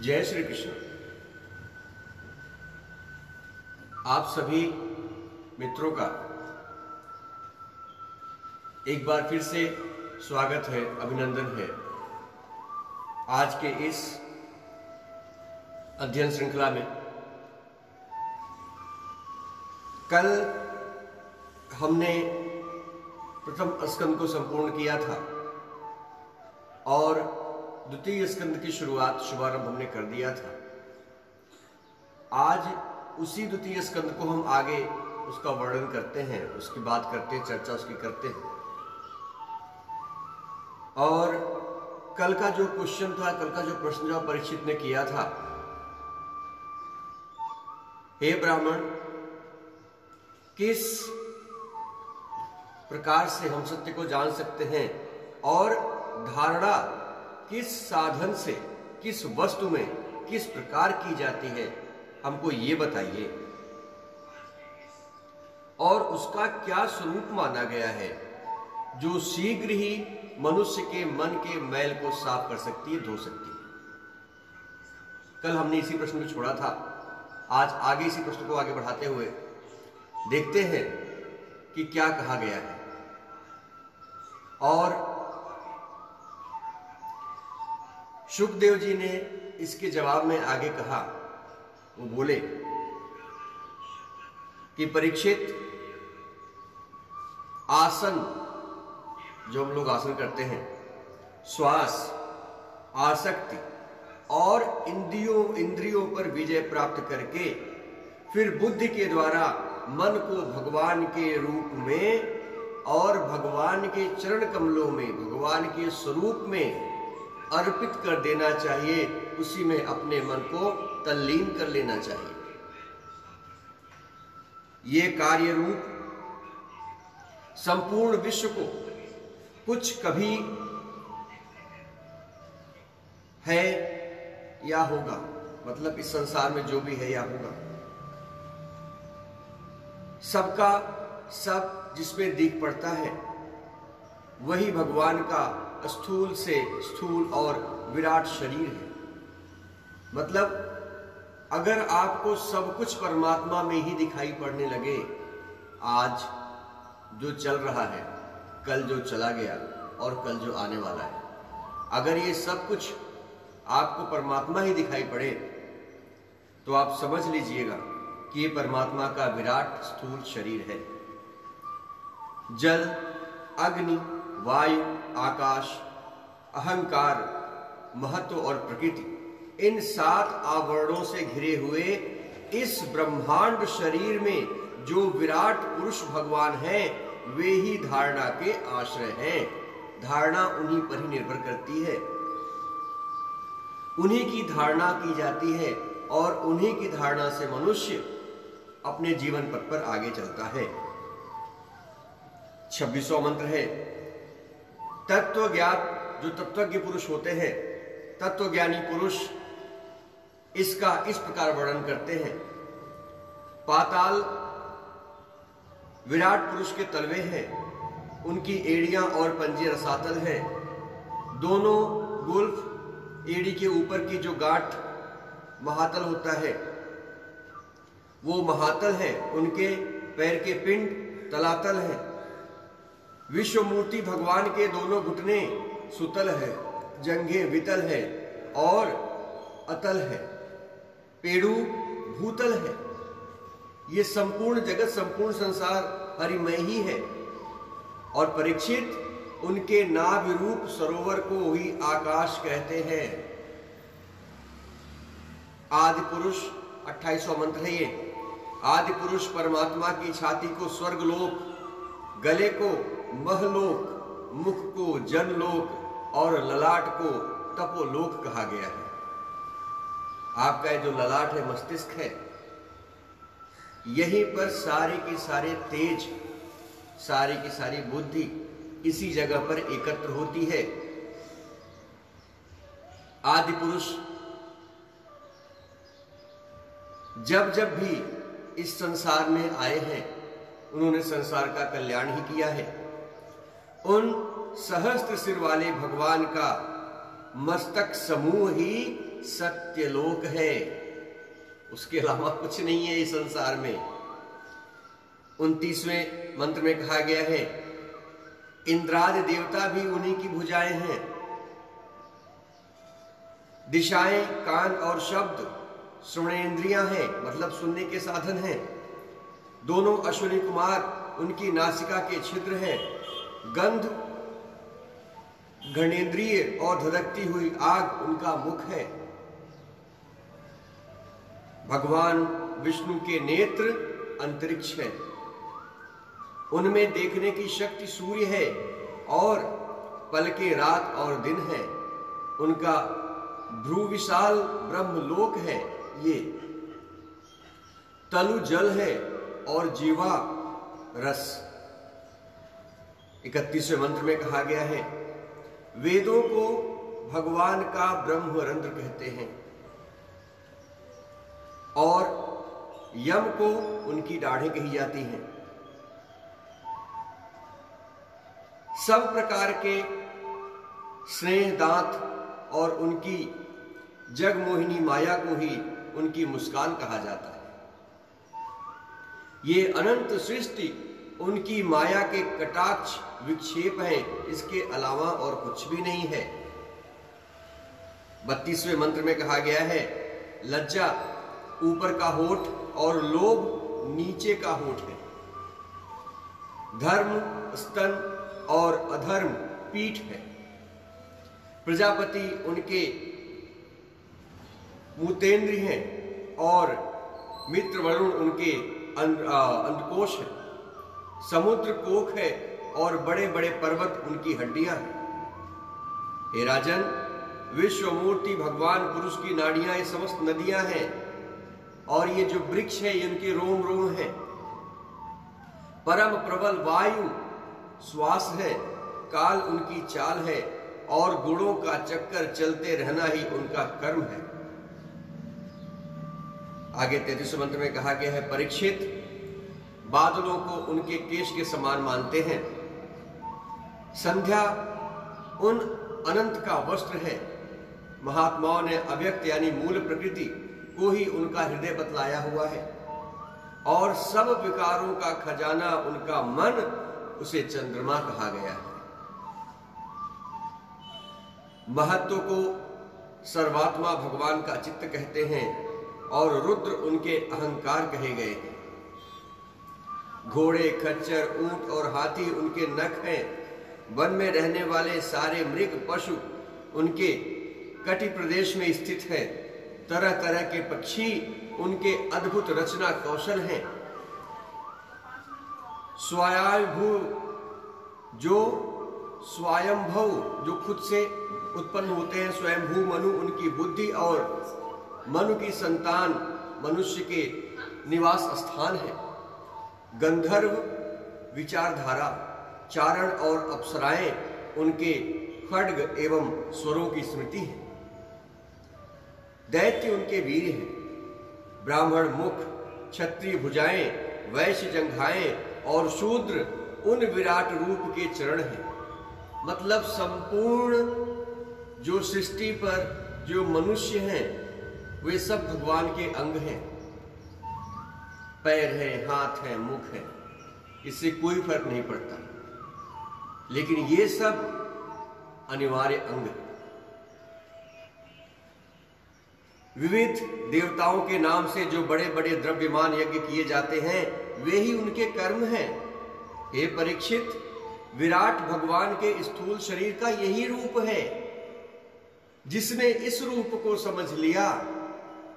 जय श्री कृष्ण। आप सभी मित्रों का एक बार फिर से स्वागत है, अभिनंदन है। आज के इस अध्ययन श्रृंखला में कल हमने प्रथम स्कंद को संपूर्ण किया था और द्वितीय स्कंद की शुभारंभ हमने कर दिया था। आज उसी द्वितीय स्कंद को हम आगे उसका वर्णन करते हैं, उसकी बात करते हैं, चर्चा उसकी करते हैं। और कल का जो क्वेश्चन था, कल का जो प्रश्न जो परीक्षित ने किया था, हे ब्राह्मण, किस प्रकार से हम सत्य को जान सकते हैं और धारणा किस साधन से, किस वस्तु में किस प्रकार की जाती है, हमको ये बताइए। और उसका क्या स्वरूप माना गया है जो शीघ्र ही मनुष्य के मन के मैल को साफ कर सकती है, धो सकती है। कल हमने इसी प्रश्न को छोड़ा था। आज आगे इसी प्रश्न को आगे बढ़ाते हुए देखते हैं कि क्या कहा गया है। और शुकदेव जी ने इसके जवाब में आगे कहा, वो बोले कि परीक्षित, आसन जो हम लोग आसन करते हैं, श्वास, आसक्ति और इंद्रियों पर विजय प्राप्त करके फिर बुद्धि के द्वारा मन को भगवान के रूप में और भगवान के चरण कमलों में, भगवान के स्वरूप में अर्पित कर देना चाहिए। उसी में अपने मन को तल्लीन कर लेना चाहिए। ये कार्य रूप संपूर्ण विश्व को कुछ कभी है या होगा, मतलब इस संसार में जो भी है या होगा, सबका सब जिसमें दिख पड़ता है वही भगवान का स्थूल से स्थूल और विराट शरीर है। मतलब अगर आपको सब कुछ परमात्मा में ही दिखाई पड़ने लगे, आज जो चल रहा है, कल जो चला गया और कल जो आने वाला है, अगर ये सब कुछ आपको परमात्मा ही दिखाई पड़े तो आप समझ लीजिएगा कि ये परमात्मा का विराट स्थूल शरीर है। जल, अग्नि, वायु, आकाश, अहंकार, महत्व और प्रकृति, इन 7 आवरणों से घिरे हुए इस ब्रह्मांड शरीर में जो विराट पुरुष भगवान हैं, वे ही धारणा के आश्रय हैं। धारणा उन्हीं पर ही निर्भर करती है, उन्हीं की धारणा की जाती है और उन्हीं की धारणा से मनुष्य अपने जीवन पथ पर आगे चलता है। 26वां मंत्र है, तत्व ज्ञात, जो तत्वज्ञ पुरुष होते हैं, तत्वज्ञानी पुरुष इसका इस प्रकार वर्णन करते हैं। पाताल विराट पुरुष के तलवे हैं, उनकी एड़ियां और पंजे रसातल हैं। दोनों गुल्फ, एड़ी के ऊपर की जो गांठ महातल होता है वो महातल है, उनके पैर के पिंड तलातल है। विश्व मूर्ति भगवान के दोनों घुटने सुतल है, जंघे वितल है और अतल है, पेड़ू भूतल है। ये संपूर्ण जगत, संपूर्ण संसार हरिमय ही है। और परीक्षित, उनके नाभि रूप सरोवर को ही आकाश कहते हैं। आदि पुरुष 28वां मंत्र है ये। आदि पुरुष परमात्मा की छाती को स्वर्गलोक, गले को महलोक, मुख को जनलोक और ललाट को तपोलोक कहा गया है। आपका जो ललाट है, मस्तिष्क है, यहीं पर सारे के सारे तेज, सारी की सारी बुद्धि इसी जगह पर एकत्र होती है। आदि पुरुष जब जब भी इस संसार में आए हैं, उन्होंने संसार का कल्याण ही किया है। उन सहस्त्र सिर वाले भगवान का मस्तक समूह ही सत्यलोक है, उसके अलावा कुछ नहीं है इस संसार में। 29वें मंत्र में कहा गया है, इंद्रादि देवता भी उन्हीं की भुजाएं हैं। दिशाएं कान और शब्द श्रवणेन्द्रियां हैं, मतलब सुनने के साधन हैं। दोनों अश्विनी कुमार उनकी नासिका के छिद्र हैं। गंध घ्राणेन्द्रिय और धधकती हुई आग उनका मुख है। भगवान विष्णु के नेत्र अंतरिक्ष है, उनमें देखने की शक्ति सूर्य है और पलके रात और दिन है। उनका भ्रू विशाल ब्रह्मलोक है, ये तलु जल है और जीवा रस। 31वें मंत्र में कहा गया है, वेदों को भगवान का ब्रह्मरंध्र कहते हैं और यम को उनकी दाढ़ें कही जाती हैं। सब प्रकार के स्नेह दांत और उनकी जगमोहिनी माया को ही उनकी मुस्कान कहा जाता है। ये अनंत सृष्टि उनकी माया के कटाक्ष विक्षेप है, इसके अलावा और कुछ भी नहीं है। 32वें मंत्र में कहा गया है, लज्जा ऊपर का होठ और लोभ नीचे का होठ है। धर्म स्तन और अधर्म पीठ है। प्रजापति उनके मूतेंद्र हैं और मित्र वरुण उनके अंडकोश है। समुद्र कोख है और बड़े बड़े पर्वत उनकी हड्डियां हैं। हे राजन, विश्व मूर्ति भगवान पुरुष की नाड़ियां ये समस्त नदियां हैं और ये जो वृक्ष है ये उनके रोम रोम है। परम प्रबल वायु श्वास है, काल उनकी चाल है और गुणों का चक्कर चलते रहना ही उनका कर्म है। आगे 33वें मंत्र में कहा गया है, परीक्षित बादलों को उनके केश के समान मानते हैं। संध्या उन अनंत का वस्त्र है। महात्माओं ने अव्यक्त यानी मूल प्रकृति को ही उनका हृदय बतलाया हुआ है और सब विकारों का खजाना उनका मन, उसे चंद्रमा कहा गया है। महत्व को सर्वात्मा भगवान का चित्त कहते हैं और रुद्र उनके अहंकार कहे गए हैं। घोड़े, खच्चर, ऊंट और हाथी उनके नख हैं। वन में रहने वाले सारे मृग पशु उनके कटि प्रदेश में स्थित है। तरह तरह के पक्षी उनके अद्भुत रचना कौशल हैं। स्वयंभू जो खुद से उत्पन्न होते हैं, स्वयंभू मनु उनकी बुद्धि और मनु की संतान मनुष्य के निवास स्थान है। गंधर्व विचारधारा, चारण और अप्सराएं उनके खड्ग एवं स्वरों की स्मृति है। दैत्य उनके वीर हैं। ब्राह्मण मुख, क्षत्रिय भुजाएं, वैश्य जंघाएं और शूद्र उन विराट रूप के चरण हैं। मतलब संपूर्ण जो सृष्टि पर जो मनुष्य हैं वे सब भगवान के अंग हैं। पैर है, हाथ है, मुख है, इससे कोई फर्क नहीं पड़ता, लेकिन ये सब अनिवार्य अंग है। विविध देवताओं के नाम से जो बड़े बड़े द्रव्यमान यज्ञ किए जाते हैं वे ही उनके कर्म हैं। हे परीक्षित, विराट भगवान के स्थूल शरीर का यही रूप है। जिसने इस रूप को समझ लिया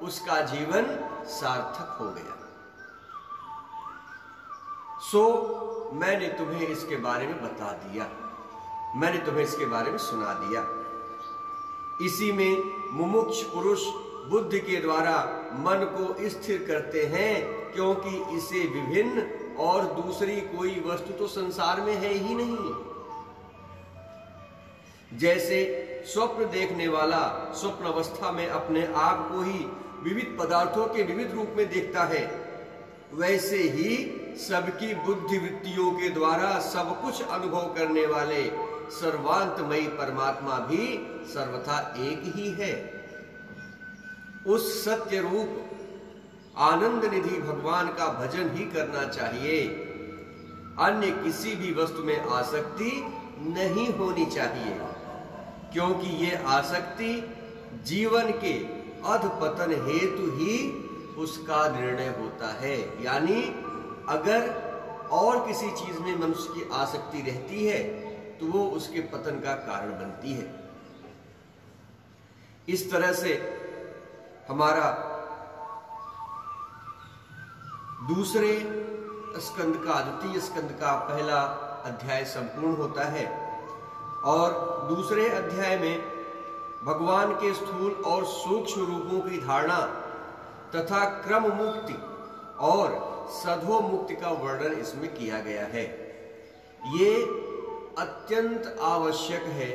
उसका जीवन सार्थक हो गया। सो मैंने तुम्हें इसके बारे में बता दिया, मैंने तुम्हें इसके बारे में सुना दिया। इसी में मुमुक्ष पुरुष बुद्धि के द्वारा मन को स्थिर करते हैं, क्योंकि इसे विभिन्न और दूसरी कोई वस्तु तो संसार में है ही नहीं। जैसे स्वप्न देखने वाला स्वप्न अवस्था में अपने आप को ही विविध पदार्थों के विविध रूप में देखता है, वैसे ही सबकी बुद्धि वृत्तियों के द्वारा सब कुछ अनुभव करने वाले सर्वांतमयी परमात्मा भी सर्वथा एक ही है। उस सत्य रूप आनंद निधि भगवान का भजन ही करना चाहिए। अन्य किसी भी वस्तु में आसक्ति नहीं होनी चाहिए, क्योंकि ये आसक्ति जीवन के अधपतन हेतु ही उसका निर्णय होता है। यानी अगर और किसी चीज में मनुष्य की आसक्ति रहती है तो वो उसके पतन का कारण बनती है। इस तरह से हमारा दूसरे स्कंद का, द्वितीय स्कंद का पहला अध्याय संपूर्ण होता है और दूसरे अध्याय में भगवान के स्थूल और सूक्ष्म रूपों की धारणा तथा क्रम मुक्ति और सधो मुक्ति का वर्णन इसमें किया गया है। ये अत्यंत आवश्यक है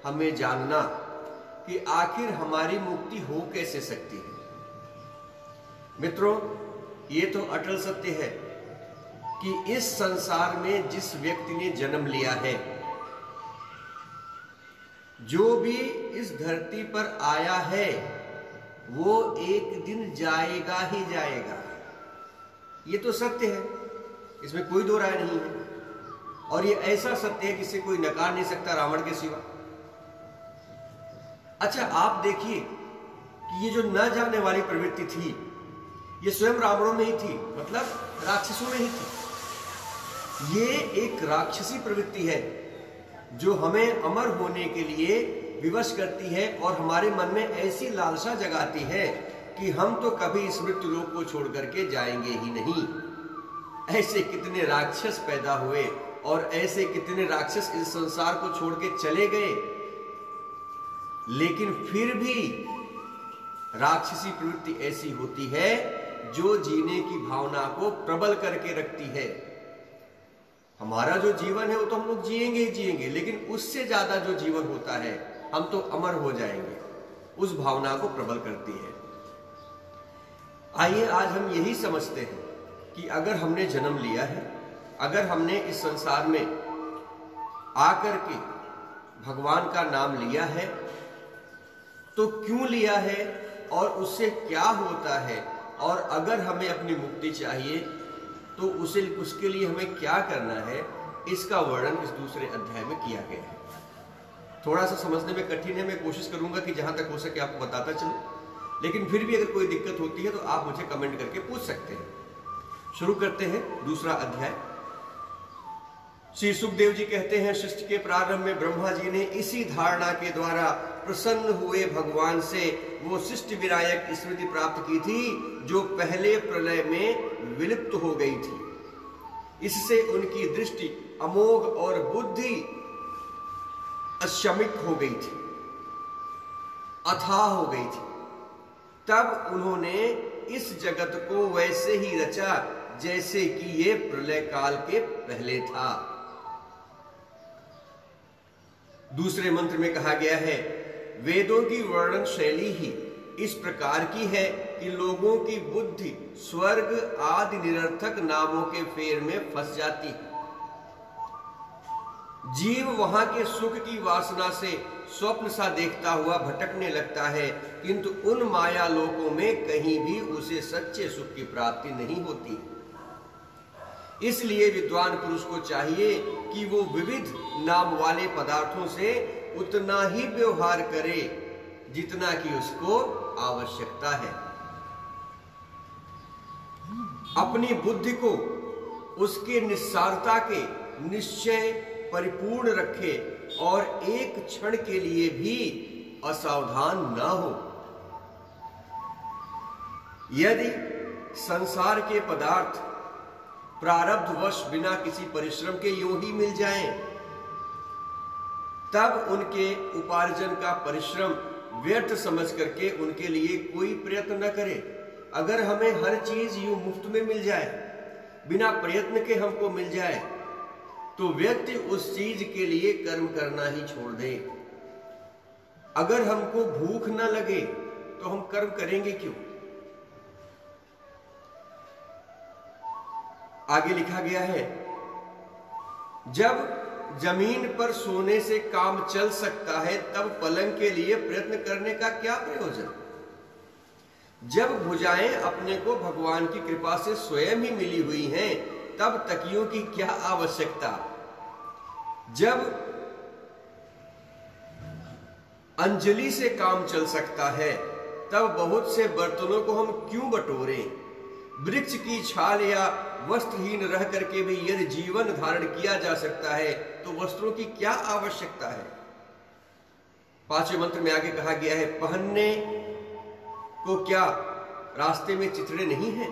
हमें जानना कि आखिर हमारी मुक्ति हो कैसे सकती है। मित्रों, ये तो अटल सत्य है कि इस संसार में जिस व्यक्ति ने जन्म लिया है, जो भी इस धरती पर आया है, वो एक दिन जाएगा ही जाएगा। ये तो सत्य है, इसमें कोई दो राय नहीं है। और ये ऐसा सत्य है जिसे कोई नकार नहीं सकता रावण के सिवा। अच्छा, आप देखिए कि ये जो न जाने वाली प्रवृत्ति थी, ये स्वयं रावणों में ही थी, मतलब राक्षसों में ही थी। ये एक राक्षसी प्रवृत्ति है जो हमें अमर होने के लिए विवश करती है और हमारे मन में ऐसी लालसा जगाती है कि हम तो कभी इस मृत्यु लोक को छोड़ करके जाएंगे ही नहीं। ऐसे कितने राक्षस पैदा हुए और ऐसे कितने राक्षस इस संसार को छोड़ के चले गए, लेकिन फिर भी राक्षसी प्रवृत्ति ऐसी होती है जो जीने की भावना को प्रबल करके रखती है। हमारा जो जीवन है वो तो हम लोग जिएंगे ही जिएंगे, लेकिन उससे ज्यादा जो जीवन होता है हम तो अमर हो जाएंगे, उस भावना को प्रबल करती है। आइए आज हम यही समझते हैं कि अगर हमने जन्म लिया है, अगर हमने इस संसार में आकर के भगवान का नाम लिया है, तो क्यों लिया है और उससे क्या होता है, और अगर हमें अपनी मुक्ति चाहिए तो उसके लिए हमें क्या करना है, इसका वर्णन इस दूसरे अध्याय में किया गया है। थोड़ा सा समझने में कठिन है, मैं कोशिश करूंगा कि जहां तक हो सके आपको बताता चलूं, लेकिन फिर भी अगर कोई दिक्कत होती है तो आप मुझे कमेंट करके पूछ सकते हैं। शुरू करते हैं दूसरा अध्याय। श्री सुखदेव जी कहते हैं, सृष्टि के प्रारंभ में ब्रह्मा जी ने इसी धारणा के द्वारा प्रसन्न हुए भगवान से वो सृष्टि विनायक स्मृति प्राप्त की थी जो पहले प्रलय में विलुप्त हो गई थी। इससे उनकी दृष्टि अमोघ और बुद्धि अशमिक हो गई थी, अथाह हो गई थी। तब उन्होंने इस जगत को वैसे ही रचा जैसे कि ये प्रलय काल के पहले था। दूसरे मंत्र में कहा गया है, वेदों की वर्णन शैली ही इस प्रकार की है कि लोगों की बुद्धि स्वर्ग आदि निरर्थक नामों के फेर में फंस जाती है। जीव वहां के सुख की वासना से स्वप्न सा देखता हुआ भटकने लगता है, किंतु उन माया लोकों में कहीं भी उसे सच्चे सुख की प्राप्ति नहीं होती। इसलिए विद्वान पुरुष को चाहिए कि वो विविध नाम वाले पदार्थों से उतना ही व्यवहार करे जितना कि उसको आवश्यकता है। अपनी बुद्धि को उसके निस्सारता के निश्चय परिपूर्ण रखे और एक क्षण के लिए भी असावधान न हो। यदि संसार के पदार्थ प्रारब्धवश बिना किसी परिश्रम के यूं ही मिल जाएं, तब उनके उपार्जन का परिश्रम व्यर्थ समझ करके उनके लिए कोई प्रयत्न न करे। अगर हमें हर चीज यूं मुफ्त में मिल जाए, बिना प्रयत्न के हमको मिल जाए, तो व्यक्ति उस चीज के लिए कर्म करना ही छोड़ दे। अगर हमको भूख न लगे तो हम कर्म करेंगे क्यों? आगे लिखा गया है, जब जमीन पर सोने से काम चल सकता है तब पलंग के लिए प्रयत्न करने का क्या प्रयोजन? जब भुजाएं अपने को भगवान की कृपा से स्वयं ही मिली हुई हैं, तब तकियों की क्या आवश्यकता। जब अंजलि से काम चल सकता है, तब बहुत से बर्तनों को हम क्यों बटोरें। वृक्ष की छाल या वस्त्रहीन रह करके भी यदि जीवन धारण किया जा सकता है, तो वस्त्रों की क्या आवश्यकता है। पांचवें मंत्र में आगे कहा गया है, पहनने को क्या रास्ते में चिथड़े नहीं हैं।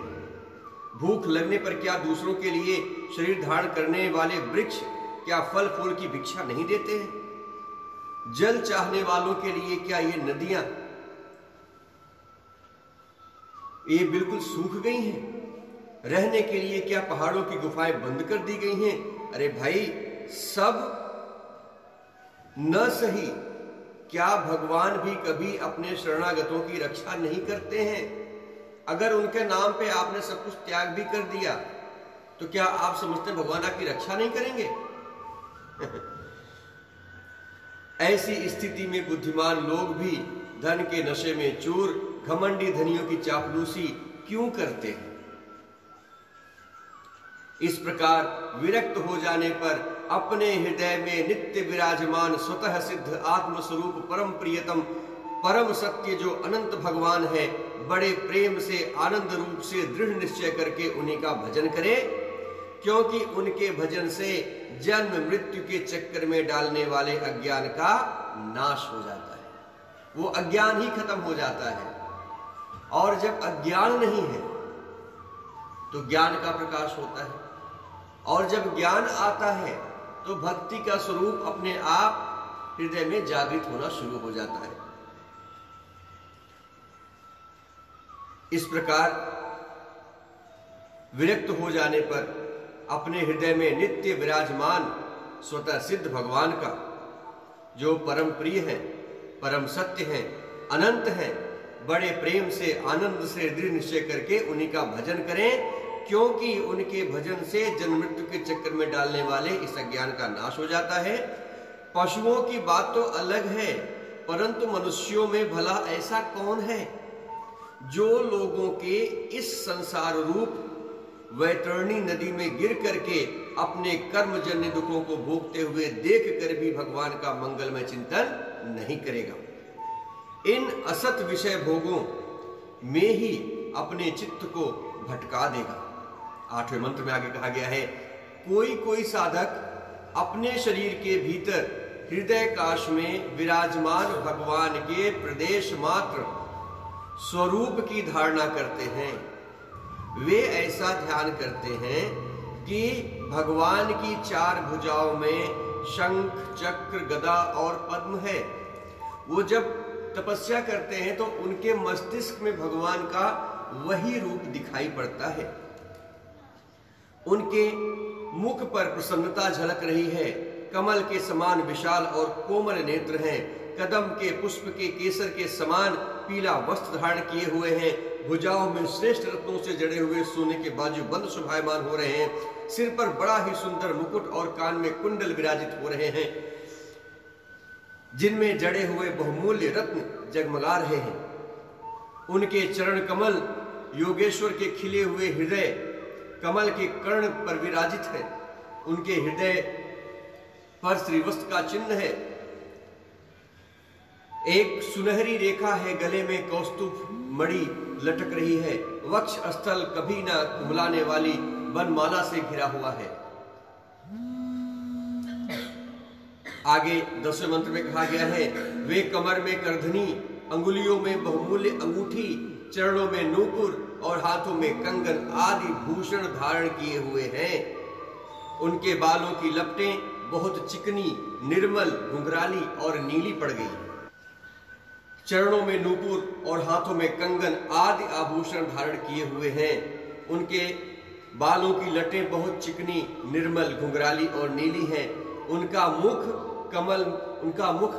भूख लगने पर क्या दूसरों के लिए शरीर धारण करने वाले वृक्ष क्या फल फूल की भिक्षा नहीं देते हैं। जल चाहने वालों के लिए क्या ये नदियां ये बिल्कुल सूख गई हैं। रहने के लिए क्या पहाड़ों की गुफाएं बंद कर दी गई हैं। अरे भाई, सब न सही, क्या भगवान भी कभी अपने शरणागतों की रक्षा नहीं करते हैं। अगर उनके नाम पे आपने सब कुछ त्याग भी कर दिया, तो क्या आप समझते हैं भगवान आपकी रक्षा नहीं करेंगे। ऐसी स्थिति में बुद्धिमान लोग भी धन के नशे में चूर, घमंडी धनियों की चापलूसी क्यों करते हैं। इस प्रकार विरक्त हो जाने पर अपने हृदय में नित्य विराजमान स्वतः सिद्ध आत्मस्वरूप परम प्रियतम परम सत्य जो अनंत भगवान है, बड़े प्रेम से आनंद रूप से दृढ़ निश्चय करके उन्हीं का भजन करें, क्योंकि उनके भजन से जन्म मृत्यु के चक्कर में डालने वाले अज्ञान का नाश हो जाता है। वो अज्ञान ही खत्म हो जाता है। और जब अज्ञान नहीं है तो ज्ञान का प्रकाश होता है, और जब ज्ञान आता है तो भक्ति का स्वरूप अपने आप हृदय में जागृत होना शुरू हो जाता है। इस प्रकार विरक्त हो जाने पर अपने हृदय में नित्य विराजमान स्वतः सिद्ध भगवान का जो परम प्रिय है, परम सत्य है, अनंत है, बड़े प्रेम से आनंद से दृढ़ निश्चय करके उन्हीं का भजन करें, क्योंकि उनके भजन से जन्म मृत्यु के चक्कर में डालने वाले इस अज्ञान का नाश हो जाता है। पशुओं की बात तो अलग है, परंतु मनुष्यों में भला ऐसा कौन है जो लोगों के इस संसार रूप वैतरणी नदी में गिर करके अपने कर्मजन्य दुखों को भोगते हुए देख कर भी भगवान का मंगलमय चिंतन नहीं करेगा। इन असत विषय भोगों में ही अपने चित्त को भटका देगा। आठवें मंत्र में आगे कहा गया है, कोई कोई साधक अपने शरीर के भीतर हृदय काश में विराजमान भगवान के प्रदेश मात्र स्वरूप की धारणा करते हैं। वे ऐसा ध्यान करते हैं कि भगवान की चार भुजाओं में शंख, चक्र, गदा और पद्म है। वो जब तपस्या करते हैं तो उनके मस्तिष्क में भगवान का वही रूप दिखाई पड़ता है। उनके मुख पर प्रसन्नता झलक रही है। कमल के समान विशाल और कोमल नेत्र हैं। कदम के पुष्प के केसर के समान पीला वस्त्र धारण किए हुए हैं। भुजाओं में श्रेष्ठ रत्नों से जड़े हुए सोने के बाजूबंद शोभायमान हो रहे हैं। सिर पर बड़ा ही सुंदर मुकुट और कान में कुंडल विराजित हो रहे हैं, जिनमें जड़े हुए बहुमूल्य रत्न जगमगा रहे हैं। उनके चरण कमल योगेश्वर के खिले हुए हृदय कमल के कर्ण पर विराजित है। उनके हृदय पर श्रीवस्त्र का चिन्ह है। एक सुनहरी रेखा है, गले में कौस्तुभ मणि लटक रही है। वक्ष स्थल कभी न कुमलाने वाली वनमाला से घिरा हुआ है। आगे 10वें मंत्र में कहा गया है, वे कमर में करधनी, अंगुलियों में बहुमूल्य अंगूठी, चरणों में नूपुर और हाथों में कंगन आदि भूषण धारण किए हुए हैं। उनके बालों की लपटें बहुत चिकनी, निर्मल, घुंघराली और नीली पड़ गई। चरणों में नूपुर और हाथों में कंगन आदि आभूषण धारण किए हुए हैं। उनके बालों की लटें बहुत चिकनी, निर्मल, घुंघराली और नीली हैं। उनका मुख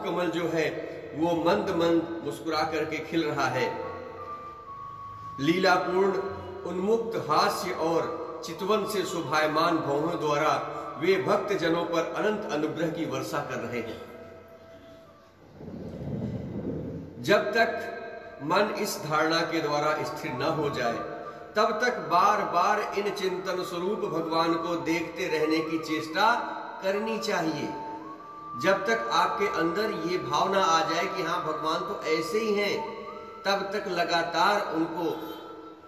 कमल जो है वो मंद मंद मुस्कुरा करके खिल रहा है। लीलापूर्ण उन्मुक्त हास्य और चितवन से शोभायमान भौहों द्वारा वे भक्त जनों पर अनंत अनुग्रह की वर्षा कर रहे हैं। जब तक मन इस धारणा के द्वारा स्थिर न हो जाए, तब तक बार बार इन चिंतन स्वरूप भगवान को देखते रहने की चेष्टा करनी चाहिए। जब तक आपके अंदर ये भावना आ जाए कि हाँ भगवान तो ऐसे ही हैं, तब तक लगातार उनको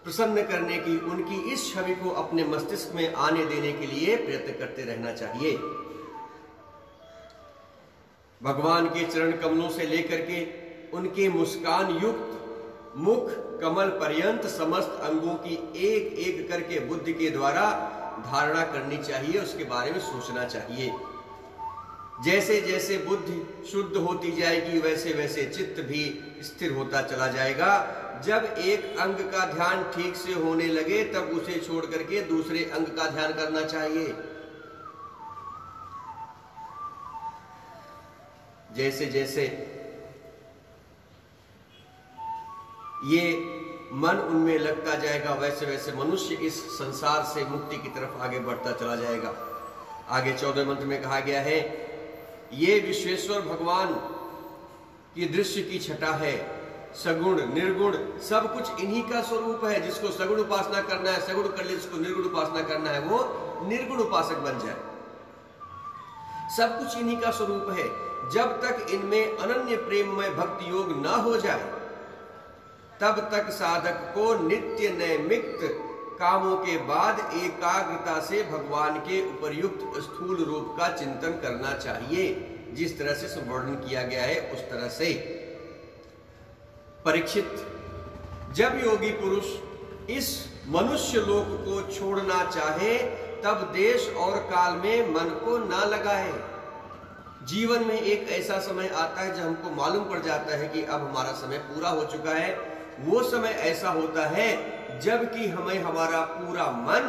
प्रसन्न करने की, उनकी इस छवि को अपने मस्तिष्क में आने देने के लिए प्रयत्न करते रहना चाहिए। भगवान के चरण कमलों से लेकर के उनके मुस्कान युक्त मुख कमल पर्यंत समस्त अंगों की एक एक करके बुद्धि के द्वारा धारणा करनी चाहिए, उसके बारे में सोचना चाहिए। जैसे जैसे बुद्धि शुद्ध होती जाएगी वैसे वैसे चित्त भी स्थिर होता चला जाएगा। जब एक अंग का ध्यान ठीक से होने लगे तब उसे छोड़ करके दूसरे अंग का ध्यान करना चाहिए। जैसे जैसे ये मन उनमें लगता जाएगा वैसे वैसे मनुष्य इस संसार से मुक्ति की तरफ आगे बढ़ता चला जाएगा। आगे 14वें मंत्र में कहा गया है, ये विश्वेश्वर भगवान की दृश्य की छटा है, सगुण निर्गुण सब कुछ इन्हीं का स्वरूप है। जिसको सगुण उपासना करना है सगुण कर ले, जिसको निर्गुण उपासना करना है वो निर्गुण उपासक बन जाए। सब कुछ इन्हीं का स्वरूप है। जब तक इनमें अनन्य प्रेममय भक्ति योग न हो जाए तब तक साधक को नित्य नैमित्त कामों के बाद एकाग्रता से भगवान के उपर्युक्त स्थूल रूप का चिंतन करना चाहिए। जिस तरह से वर्णन किया गया है उस तरह से। परीक्षित, जब योगी पुरुष इस मनुष्य लोक को छोड़ना चाहे तब देश और काल में मन को ना लगाए। जीवन में एक ऐसा समय आता है जब हमको मालूम पड़ जाता है कि अब हमारा समय पूरा हो चुका है। वो समय ऐसा होता है जबकि हमें हमारा पूरा मन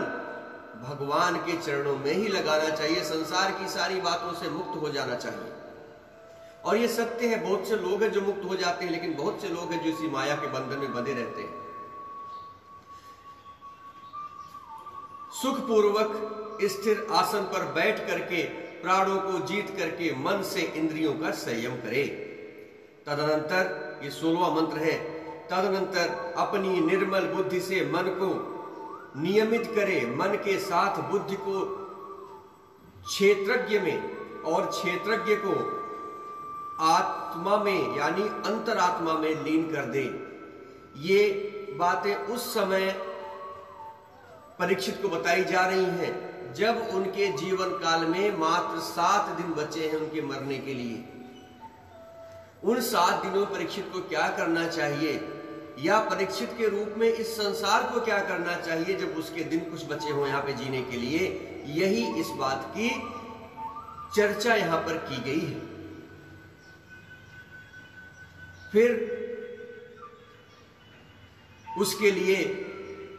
भगवान के चरणों में ही लगाना चाहिए, संसार की सारी बातों से मुक्त हो जाना चाहिए। और ये सत्य है, बहुत से लोग हैं जो मुक्त हो जाते हैं, लेकिन बहुत से लोग हैं जो इसी माया के बंधन में बंधे रहते हैं। सुखपूर्वक स्थिर आसन पर बैठ करके प्राणों को जीत करके मन से इंद्रियों का संयम करे। तदनंतर ये 16वां मंत्र है, तदनंतर अपनी निर्मल बुद्धि से मन को नियमित करे। मन के साथ बुद्धि को क्षेत्रज्ञ में और क्षेत्रज्ञ को आत्मा में यानी अंतरात्मा में लीन कर दे। ये बातें उस समय परीक्षित को बताई जा रही हैं जब उनके जीवन काल में मात्र 7 दिन बचे हैं उनके मरने के लिए। उन 7 दिनों परीक्षित को क्या करना चाहिए, या परीक्षित के रूप में इस संसार को क्या करना चाहिए जब उसके दिन कुछ बचे हो यहाँ पे जीने के लिए। यही इस बात की चर्चा यहां पर की गई है। फिर उसके लिए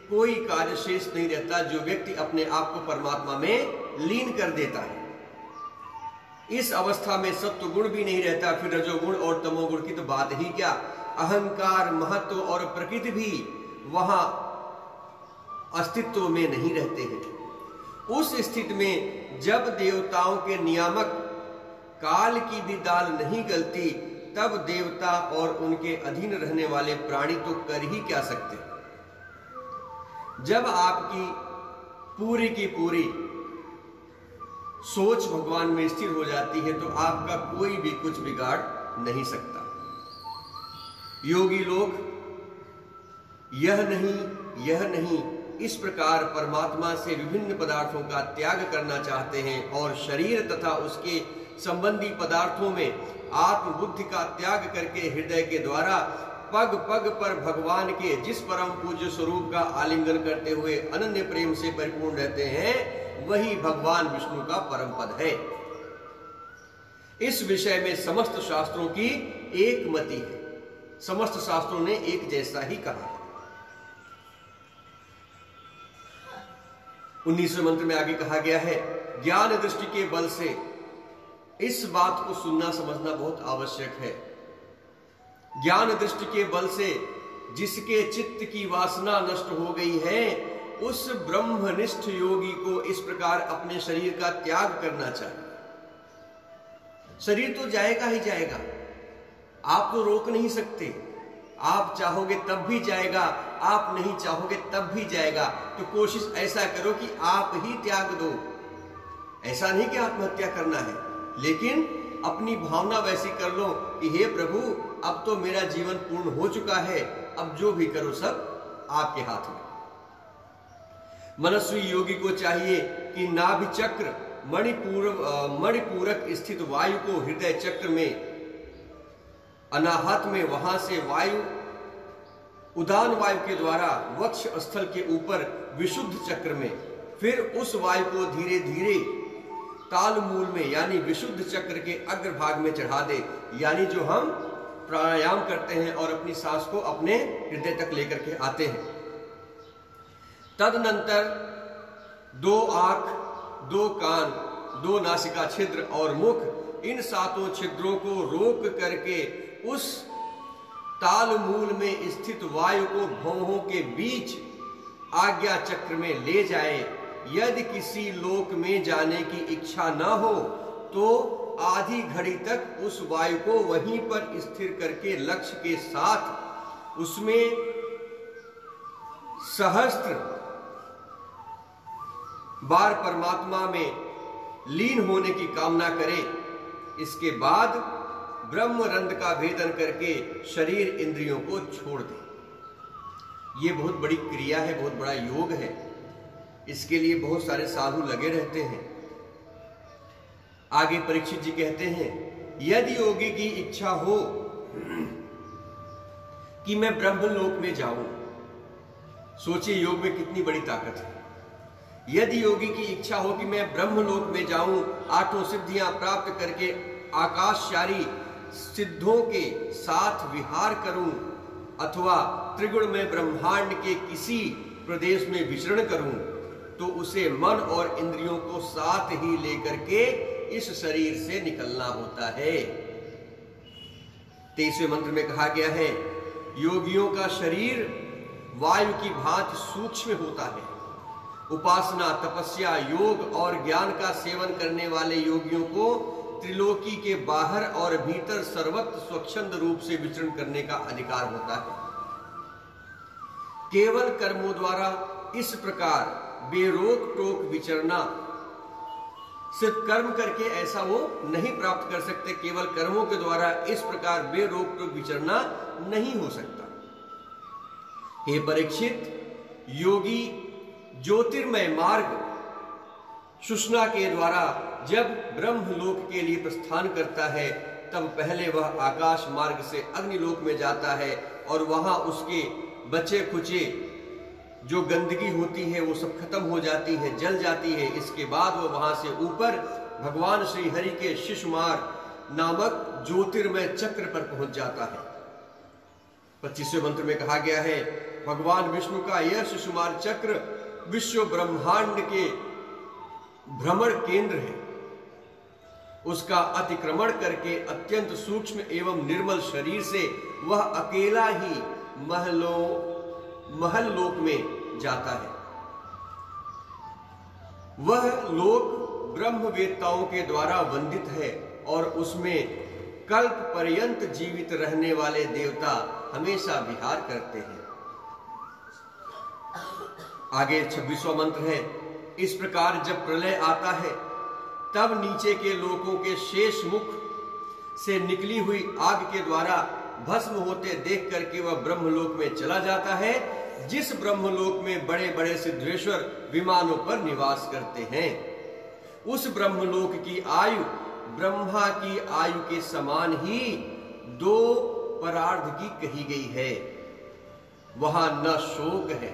कोई कार्य शेष नहीं रहता जो व्यक्ति अपने आप को परमात्मा में लीन कर देता है। इस अवस्था में सत्व गुण भी नहीं रहता, फिर रजोगुण और तमोगुण की तो बात ही क्या। अहंकार, महत्व और प्रकृति भी वहां अस्तित्व में नहीं रहते हैं। उस स्थिति में जब देवताओं के नियामक काल की भी दाल नहीं गलती, तब देवता और उनके अधीन रहने वाले प्राणी तो कर ही क्या सकते। जब आपकी पूरी की पूरी सोच भगवान में स्थिर हो जाती है तो आपका कोई भी कुछ बिगाड़ नहीं सकता। योगी लोग यह नहीं इस प्रकार परमात्मा से विभिन्न पदार्थों का त्याग करना चाहते हैं और शरीर तथा उसके संबंधी पदार्थों में आत्मबुद्धि का त्याग करके हृदय के द्वारा पग पग पर भगवान के जिस परम पूज्य स्वरूप का आलिंगन करते हुए अनन्य प्रेम से परिपूर्ण रहते हैं, वही भगवान विष्णु का परम पद है। इस विषय में समस्त शास्त्रों की एक मति है। समस्त शास्त्रों ने एक जैसा ही कहा है। 19वें मंत्र में आगे कहा गया है, ज्ञान दृष्टि के बल से इस बात को सुनना समझना बहुत आवश्यक है। ज्ञान दृष्टि के बल से जिसके चित्त की वासना नष्ट हो गई है, उस ब्रह्मनिष्ठ योगी को इस प्रकार अपने शरीर का त्याग करना चाहिए। शरीर तो जाएगा ही जाएगा, आप तो रोक नहीं सकते। आप चाहोगे तब भी जाएगा, आप नहीं चाहोगे तब भी जाएगा। तो कोशिश ऐसा करो कि आप ही त्याग दो। ऐसा नहीं कि आत्महत्या करना है, लेकिन अपनी भावना वैसी कर लो कि हे प्रभु, अब तो मेरा जीवन पूर्ण हो चुका है, अब जो भी करो सब आपके हाथ में। मनस्वी योगी को चाहिए कि नाभि चक्र मणिपूरक स्थित वायु को हृदय चक्र में अनाहत में, वहां से वायु उदान वायु के द्वारा वक्ष स्थल के ऊपर विशुद्ध चक्र में, फिर उस वायु को धीरे धीरे ताल मूल में यानी विशुद्ध चक्र के अग्रभाग में चढ़ा दे। यानी जो हम प्राणायाम करते हैं और अपनी सांस को अपने हृदय तक लेकर के आते हैं। तदनंतर 2 आंख, 2 कान, 2 नासिका छिद्र और मुख, इन 7 छिद्रों को रोक करके उस ताल मूल में स्थित वायु को भौहों के बीच आज्ञा चक्र में ले जाए। यदि किसी लोक में जाने की इच्छा न हो तो आधी घड़ी तक उस वायु को वहीं पर स्थिर करके लक्ष्य के साथ उसमें सहस्त्र बार परमात्मा में लीन होने की कामना करे। इसके बाद ब्रह्म रंध्र का भेदन करके शरीर इंद्रियों को छोड़ दे। ये बहुत बड़ी क्रिया है, बहुत बड़ा योग है। इसके लिए बहुत सारे साधु लगे रहते हैं। आगे परीक्षित जी कहते हैं, यदि योगी की इच्छा हो कि मैं ब्रह्मलोक में जाऊं, सोचिए योग में कितनी बड़ी ताकत है। यदि योगी की इच्छा हो कि मैं ब्रह्मलोक में जाऊं, 8 सिद्धियां प्राप्त करके आकाशचारी सिद्धों के साथ विहार करूं, अथवा त्रिगुण में ब्रह्मांड के किसी प्रदेश में विचरण करूं, तो उसे मन और इंद्रियों को साथ ही लेकर के इस शरीर से निकलना होता है। 23वें मंत्र में कहा गया है, योगियों का शरीर वायु की भांति सूक्ष्म होता है। उपासना, तपस्या, योग और ज्ञान का सेवन करने वाले योगियों को त्रिलोकी के बाहर और भीतर सर्वत्र स्वच्छंद रूप से विचरण करने का अधिकार होता है। केवल कर्मों द्वारा इस प्रकार बेरोक टोक विचरना, सिर्फ कर्म करके ऐसा वो नहीं प्राप्त कर सकते। केवल कर्मों के द्वारा इस प्रकार बेरोक टोक विचरना नहीं हो सकता। हे परीक्षित, योगी ज्योतिर्मय मार्ग सुषुम्ना के द्वारा जब ब्रह्मलोक के लिए प्रस्थान करता है, तब पहले वह आकाश मार्ग से अग्निलोक में जाता है और वहां उसके बचे खुचे जो गंदगी होती है वो सब खत्म हो जाती है, जल जाती है। इसके बाद वह वहां से ऊपर भगवान श्री हरि के शिशुमार नामक ज्योतिर्मय चक्र पर पहुंच जाता है। 25वें मंत्र में कहा गया है, भगवान विष्णु का यह शिशुमार चक्र विश्व ब्रह्मांड के भ्रमण केंद्र है। उसका अतिक्रमण करके अत्यंत सूक्ष्म एवं निर्मल शरीर से वह अकेला ही महल लोक में जाता है। वह लोक ब्रह्मवेत्ताओं के द्वारा वंदित है और उसमें कल्प पर्यंत जीवित रहने वाले देवता हमेशा विहार करते हैं। आगे 26वां मंत्र है, इस प्रकार जब प्रलय आता है तब नीचे के लोकों के शेष मुख से निकली हुई आग के द्वारा भस्म होते देख करके वह ब्रह्मलोक में चला जाता है, जिस ब्रह्मलोक में बड़े बड़े सिद्धेश्वर विमानों पर निवास करते हैं। उस ब्रह्मलोक की आयु ब्रह्मा की आयु के समान ही 2 परार्ध की कही गई है। वहां न शोक है,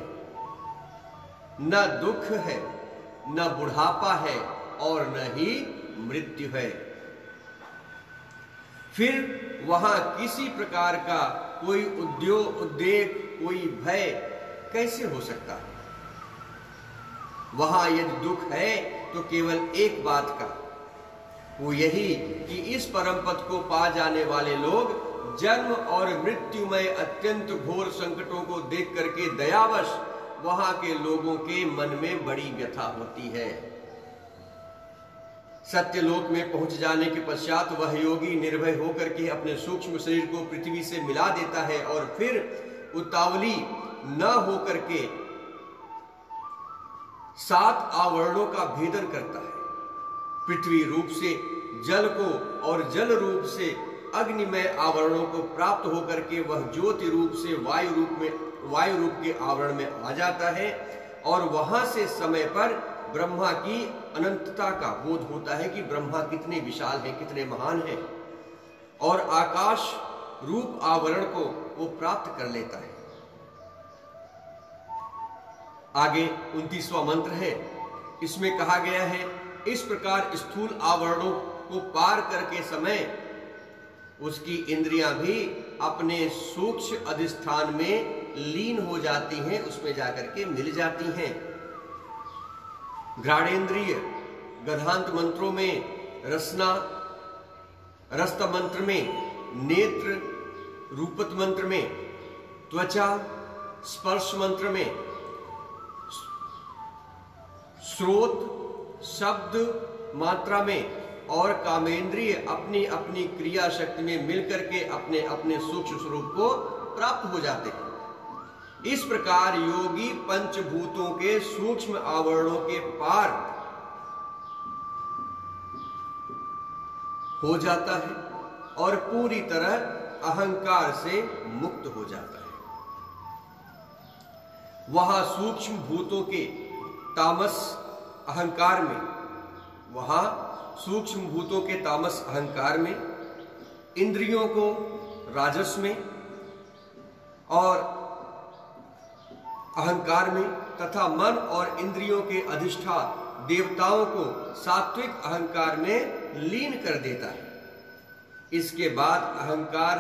न दुख है, न बुढ़ापा है और न ही मृत्यु है। फिर वहां किसी प्रकार का कोई उद्वेग, कोई भय कैसे हो सकता है? वहां यदि दुख है तो केवल एक बात का, वो यही कि इस परम पद को पा जाने वाले लोग जन्म और मृत्युमय अत्यंत घोर संकटों को देख करके दयावश वहां के लोगों के मन में बड़ी व्यथा होती है। सत्यलोक में पहुंच जाने के पश्चात वह योगी निर्भय होकर के अपने सूक्ष्म शरीर को पृथ्वी से मिला देता है और फिर उतावली न होकर के 7 आवरणों का भेदन करता है। पृथ्वी रूप से जल को और जल रूप से अग्निमय आवरणों को प्राप्त होकर के वह ज्योति रूप से वायु रूप के आवरण में आ जाता है और वहां से समय पर ब्रह्मा की अनंतता का बोध होता है कि ब्रह्मा कितने विशाल हैं, कितने महान हैं, और आकाश रूप आवरण को वो प्राप्त कर लेता है। आगे 29वां मंत्र है, इसमें कहा गया है, इस प्रकार स्थूल आवरणों को पार करके समय उसकी इंद्रियां भी अपने सूक्ष्म अधिष्ठान में लीन हो जाती हैं, उसमें जाकर के मिल जाती हैं। घ्राणेन्द्रिय गधांत मंत्रों में रसना, रस्त मंत्र में नेत्र, रूपत मंत्र में त्वचा, स्पर्श मंत्र में श्रोत, शब्द मात्रा में और कामेंद्रिय अपनी अपनी क्रिया शक्ति में मिलकर के अपने अपने सूक्ष्म स्वरूप को प्राप्त हो जाते हैं। इस प्रकार योगी पंचभूतों के सूक्ष्म आवरणों के पार हो जाता है और पूरी तरह अहंकार से मुक्त हो जाता है। वहां सूक्ष्म भूतों के तामस अहंकार में, वहां सूक्ष्म भूतों के तामस अहंकार में, इंद्रियों को राजस में और अहंकार में तथा मन और इंद्रियों के अधिष्ठान देवताओं को सात्विक अहंकार में लीन कर देता है। इसके बाद अहंकार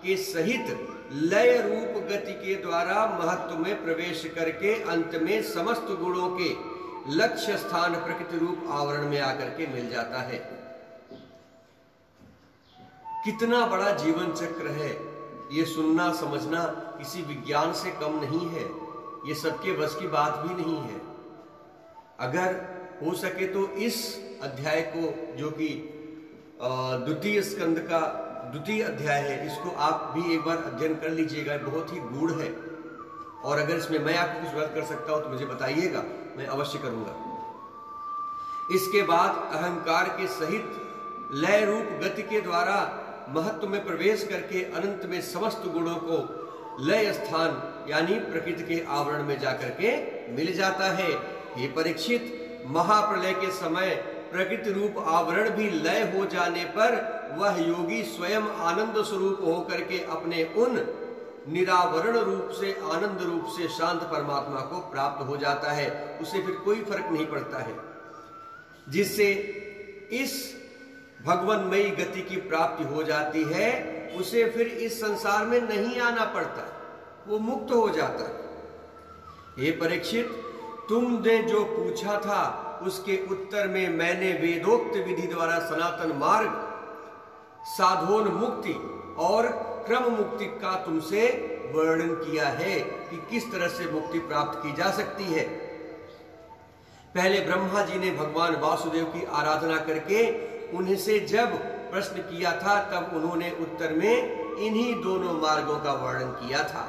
के सहित लय रूप गति के द्वारा महत्व में प्रवेश करके अंत में समस्त गुणों के लक्ष्य स्थान प्रकृति रूप आवरण में आकर के मिल जाता है। कितना बड़ा जीवन चक्र है, ये सुनना समझना किसी विज्ञान से कम नहीं है, ये सबके बस की बात भी नहीं है। अगर हो सके तो इस अध्याय को, जो कि द्वितीय स्कंद का द्वितीय अध्याय है, इसको आप भी एक बार अध्ययन कर लीजिएगा, बहुत ही गूढ़ है। और अगर इसमें मैं आपको कुछ मदद कर सकता हूं तो मुझे बताइएगा, मैं अवश्य करूंगा। इसके बाद अहंकार के सहित लय रूप गति के द्वारा महत्व में प्रवेश करके अनंत में समस्त गुणों को लय स्थान यानी प्रकृति के आवरण में जाकर के मिल जाता है। हे परीक्षित, महाप्रलय के समय प्रकृति रूप आवरण भी लय हो जाने पर वह योगी स्वयं आनंद स्वरूप होकर के अपने उन निरावरण रूप से आनंद रूप से शांत परमात्मा को प्राप्त हो जाता है। उसे फिर कोई फर्क नहीं पड़ता है, जिससे इस भगवन्मयी गति की प्राप्ति हो जाती है। उसे फिर इस संसार में नहीं आना पड़ता, वो मुक्त हो जाता है। हे परीक्षित, तुमने जो पूछा था उसके उत्तर में मैंने वेदोक्त विधि द्वारा सनातन मार्ग, साधोन मुक्ति और क्रम मुक्ति का तुमसे वर्णन किया है कि किस तरह से मुक्ति प्राप्त की जा सकती है। पहले ब्रह्मा जी ने भगवान वासुदेव की आराधना करके उनसे जब प्रश्न किया था, तब उन्होंने उत्तर में इन्हीं दोनों मार्गों का वर्णन किया था।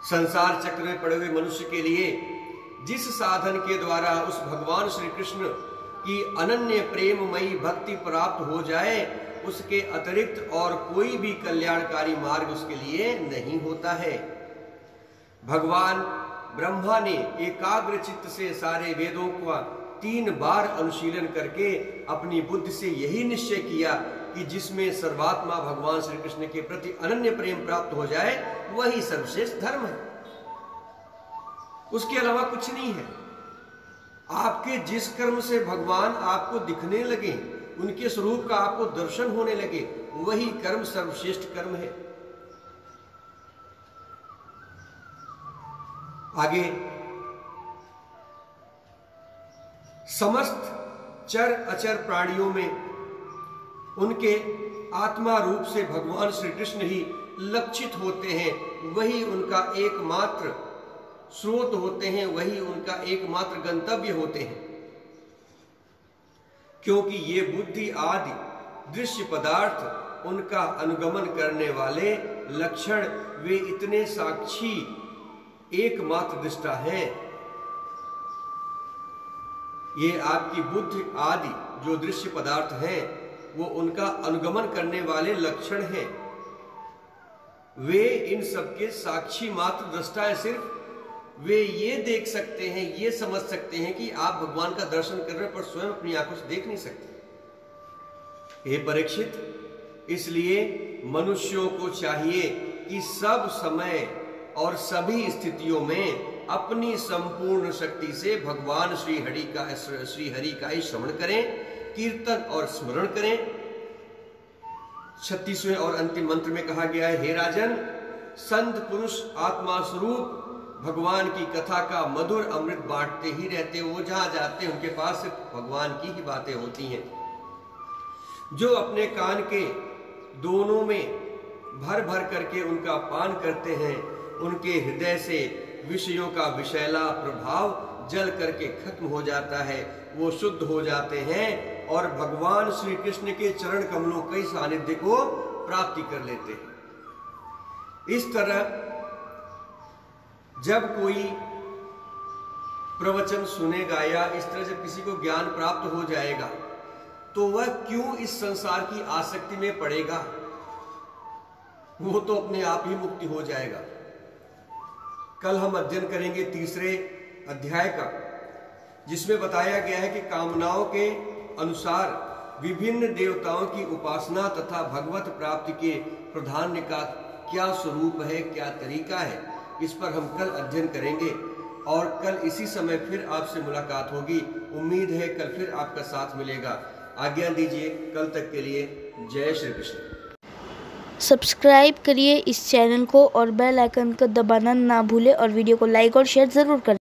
संसार चक्र में पड़े हुए मनुष्य के लिए जिस साधन के द्वारा उस भगवान श्री कृष्ण की अनन्य प्रेममयी भक्ति प्राप्त हो जाए, उसके अतिरिक्त और कोई भी कल्याणकारी मार्ग उसके लिए नहीं होता है। भगवान ब्रह्मा ने एकाग्र चित्त से सारे वेदों का 3 बार अनुशीलन करके अपनी बुद्धि से यही निश्चय किया कि जिसमें सर्वात्मा भगवान श्री कृष्ण के प्रति अनन्य प्रेम प्राप्त हो जाए वही सर्वश्रेष्ठ धर्म है, उसके अलावा कुछ नहीं है। आपके जिस कर्म से भगवान आपको दिखने लगे, उनके स्वरूप का आपको दर्शन होने लगे, वही कर्म सर्वश्रेष्ठ कर्म है। आगे समस्त चर अचर प्राणियों में उनके आत्मा रूप से भगवान श्री कृष्ण ही लक्षित होते हैं, वही उनका एकमात्र स्रोत होते हैं, वही उनका एकमात्र गंतव्य होते हैं। क्योंकि ये बुद्धि आदि दृश्य पदार्थ, उनका अनुगमन करने वाले लक्षण, वे इतने साक्षी एकमात्र दृष्टा हैं। ये आपकी बुद्धि आदि जो दृश्य पदार्थ हैं, वो उनका अनुगमन करने वाले लक्षण हैं। वे इन सबके साक्षी मात्र दृष्टा है। सिर्फ वे ये देख सकते हैं, ये समझ सकते हैं कि आप भगवान का दर्शन कर रहे हैं, पर स्वयं अपनी आंखों से देख नहीं सकते। हे परीक्षित, इसलिए मनुष्यों को चाहिए कि सब समय और सभी स्थितियों में अपनी संपूर्ण शक्ति से भगवान श्री हरि का ही श्रवण करें, कीर्तन और स्मरण करें। 36वें और अंतिम मंत्र में कहा गया है, हे राजन, संत पुरुष आत्मा स्वरूप भगवान की कथा का मधुर अमृत बांटते ही रहते। वो जहां जाते हैं उनके पास सिर्फ भगवान की ही बातें होती हैं। जो अपने कान के दोनों में भर भर करके उनका पान करते हैं, उनके हृदय से विषयों का विषैला प्रभाव जल करके खत्म हो जाता है, वो शुद्ध हो जाते हैं और भगवान श्री कृष्ण के चरण कमलों के सानिध्य को प्राप्ति कर लेते हैं। इस तरह जब कोई प्रवचन सुनेगा या इस तरह से किसी को ज्ञान प्राप्त हो जाएगा, तो वह क्यों इस संसार की आसक्ति में पड़ेगा? वो तो अपने आप ही मुक्ति हो जाएगा। कल हम अध्ययन करेंगे 3रे अध्याय का, जिसमें बताया गया है कि कामनाओं के अनुसार विभिन्न देवताओं की उपासना तथा भगवत प्राप्ति के प्राधान्य का क्या स्वरूप है, क्या तरीका है, इस पर हम कल अध्ययन करेंगे। और कल इसी समय फिर आपसे मुलाकात होगी। उम्मीद है कल फिर आपका साथ मिलेगा। आज्ञा दीजिए, कल तक के लिए जय श्री कृष्ण। सब्सक्राइब करिए इस चैनल को और बेल आइकन को दबाना ना भूलें और वीडियो को लाइक और शेयर ज़रूर करें।